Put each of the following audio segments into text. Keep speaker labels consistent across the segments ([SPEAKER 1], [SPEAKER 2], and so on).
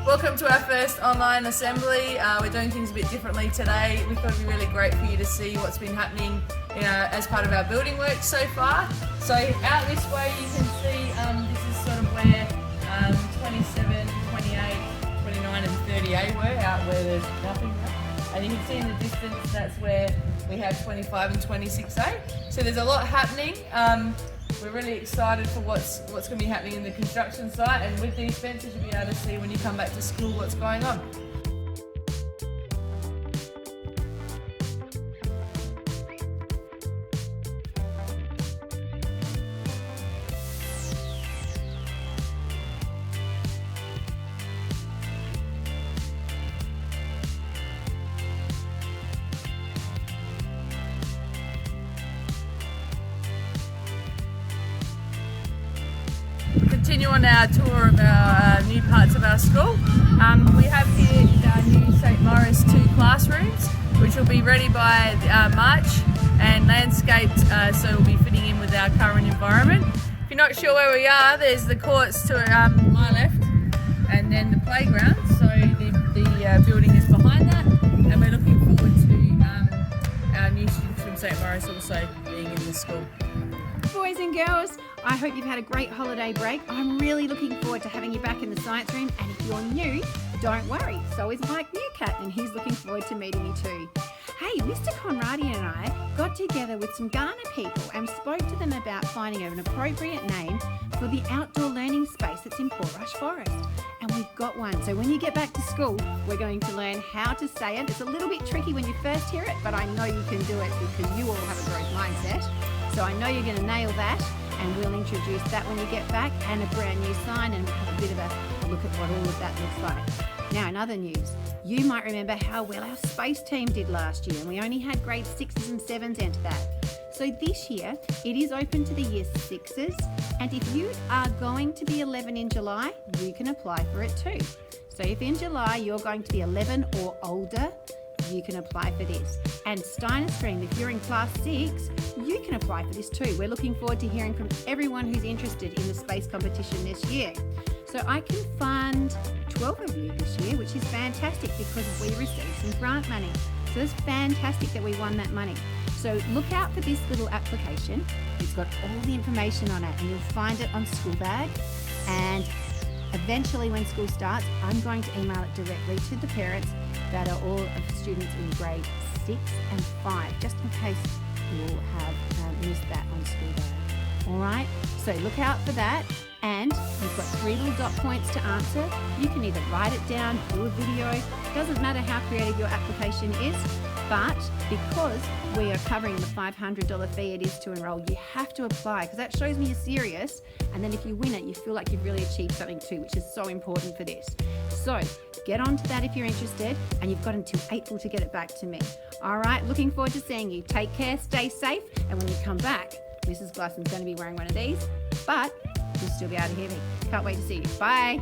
[SPEAKER 1] Welcome to our first online assembly. We're doing things a bit differently today. We thought it'd be really great for you to see what's been happening as part of our building work so far. So out this way you can see this is sort of where 27, 28, 29 and 30A were, out where there's nothing there. And you can see in the distance that's where we have 25 and 26A. So there's a lot happening. We're really excited for what's going to be happening in the construction site, and with these fences you'll be able to see when you come back to school what's going on. Continue on our tour of our new parts of our school. We have here our new St. Maurice 2 classrooms, which will be ready by March and landscaped, so we'll be fitting in with our current environment. If you're not sure where we are, there's the courts to my left and then the playground, so the building is behind that, and we're looking forward to our new students from St. Maurice also being in the school.
[SPEAKER 2] Boys and girls, I hope you've had a great holiday break. I'm really looking forward to having you back in the science room, and if you're new, don't worry, so is Mike Newcat, and he's looking forward to meeting you too. Hey, Mr. Conradi and I got together with some Ghana people and spoke to them about finding an appropriate name for the outdoor learning space that's in Portrush Forest. And we've got one, so when you get back to school, we're going to learn how to say it. It's a little bit tricky when you first hear it, but I know you can do it because you all have a growth mindset. So I know you're going to nail that, and we'll introduce that when you get back, and a brand new sign, and have a bit of a look at what all of that looks like. Now, in other news, you might remember how well our space team did last year, and we only had grade 6s and 7s enter that. So this year, it is open to the year 6s, and if you are going to be 11 in July, you can apply for it too. So if in July you're going to be 11 or older, you can apply for this. And Steiner Stream, if you're in class 6, you can apply for this too. We're looking forward to hearing from everyone who's interested in the space competition this year. So I can fund 12 of you this year, which is fantastic because we received some grant money. So it's fantastic that we won that money. So look out for this little application. It's got all the information on it, and you'll find it on school bag. And eventually when school starts, I'm going to email it directly to the parents that are all of the students in grade 6 and 5, just in case you'll have missed that on school bag. All right, so look out for that. And you've got 3 little dot points to answer. You can either write it down, do a video. It doesn't matter how creative your application is, but because we are covering the $500 fee it is to enrol, you have to apply, because that shows me you're serious. And then if you win it, you feel like you've really achieved something too, which is so important for this. So get on to that if you're interested, and you've got until April to get it back to me. All right, looking forward to seeing you. Take care, stay safe, and when you come back, Mrs. Glasson's going to be wearing one of these, but you'll still be able to hear me. Can't wait to see you. Bye.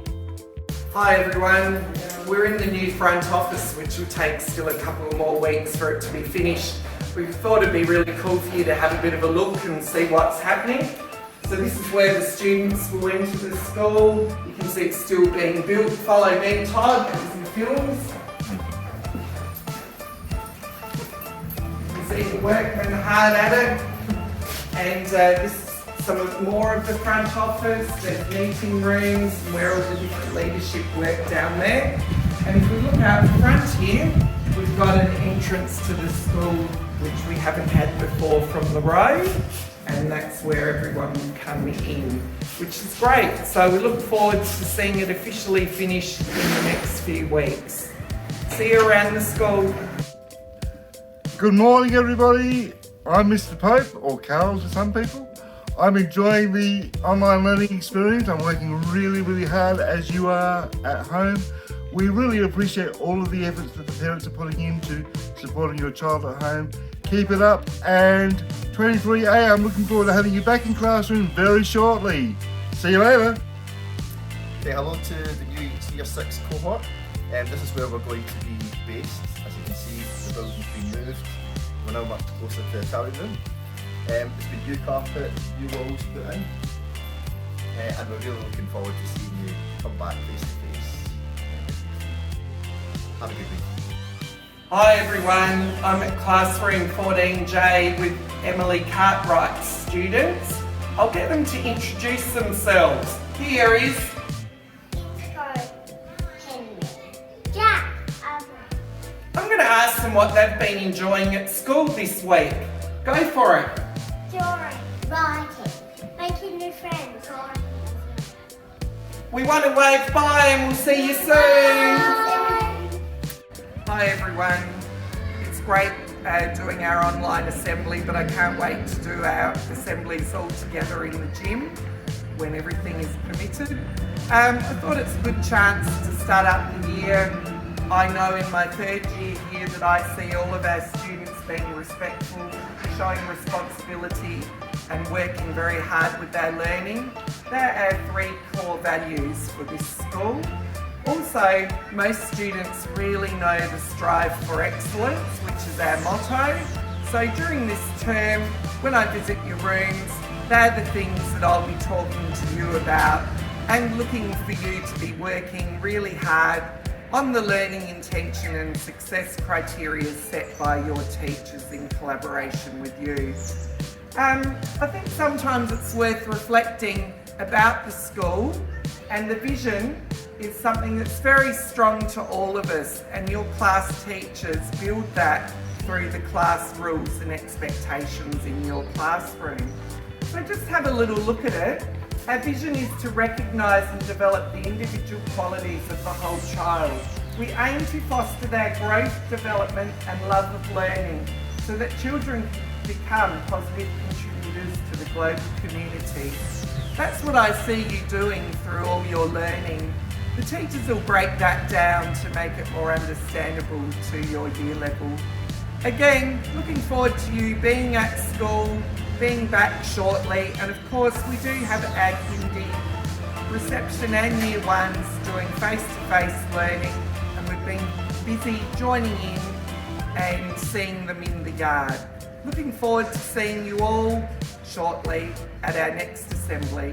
[SPEAKER 3] Hi everyone, we're in the new front office, which will take still a couple more weeks for it to be finished. We thought it'd be really cool for you to have a bit of a look and see what's happening. So this is where the students will enter the school. You can see it's still being built. Follow me, Todd, there's some films. You can see the workmen hard at it. And this is some more of the front office. There's meeting rooms and where all the different leadership work down there. And if we look out front here, we've got an entrance to the school which we haven't had before from the road, and that's where everyone will come in, which is great. So we look forward to seeing it officially finished in the next few weeks. See you around the school.
[SPEAKER 4] Good morning everybody. I'm Mr. Pope, or Carol to some people. I'm enjoying the online learning experience. I'm working really, really hard as you are at home. We really appreciate all of the efforts that the parents are putting into supporting your child at home. Keep it up, and 23A, I'm looking forward to having you back in classroom very shortly. See you later.
[SPEAKER 5] Okay, hello to the new Year 6 cohort. This is where we're going to be based. As you can see, the building's been moved. We're now much closer to the telly room. It's been new carpet, new walls put in, and we're really looking forward to seeing you come back face to face. Have a good week.
[SPEAKER 3] Hi everyone, I'm at Classroom 14J with Emily Cartwright's students. I'll get them to introduce themselves. Here is I'm going to ask them what they've been enjoying at school this week. Go for it.
[SPEAKER 6] Drawing, writing, making new friends.
[SPEAKER 3] We want to wave bye and we'll see you soon. Hi everyone. It's great doing our online assembly, but I can't wait to do our assemblies all together in the gym when everything is permitted. I thought it's a good chance to start up the year. I know in my third year here that I see all of our students being respectful, showing responsibility and working very hard with their learning. They're our three core values for this school. Also, most students really know the strive for excellence, which is our motto. So during this term, when I visit your rooms, they're the things that I'll be talking to you about and looking for you to be working really hard on the learning intention and success criteria set by your teachers in collaboration with you. I think sometimes it's worth reflecting about the school, and the vision is something that's very strong to all of us, and your class teachers build that through the class rules and expectations in your classroom. So just have a little look at it. Our vision is to recognise and develop the individual qualities of the whole child. We aim to foster their growth, development and love of learning so that children become positive contributors to the global community. That's what I see you doing through all your learning. The teachers will break that down to make it more understandable to your year level. Again, looking forward to you being at school, being back shortly, and of course we do have our kindy reception and year ones doing face-to-face learning, and we've been busy joining in and seeing them in the yard. Looking forward to seeing you all shortly at our next assembly.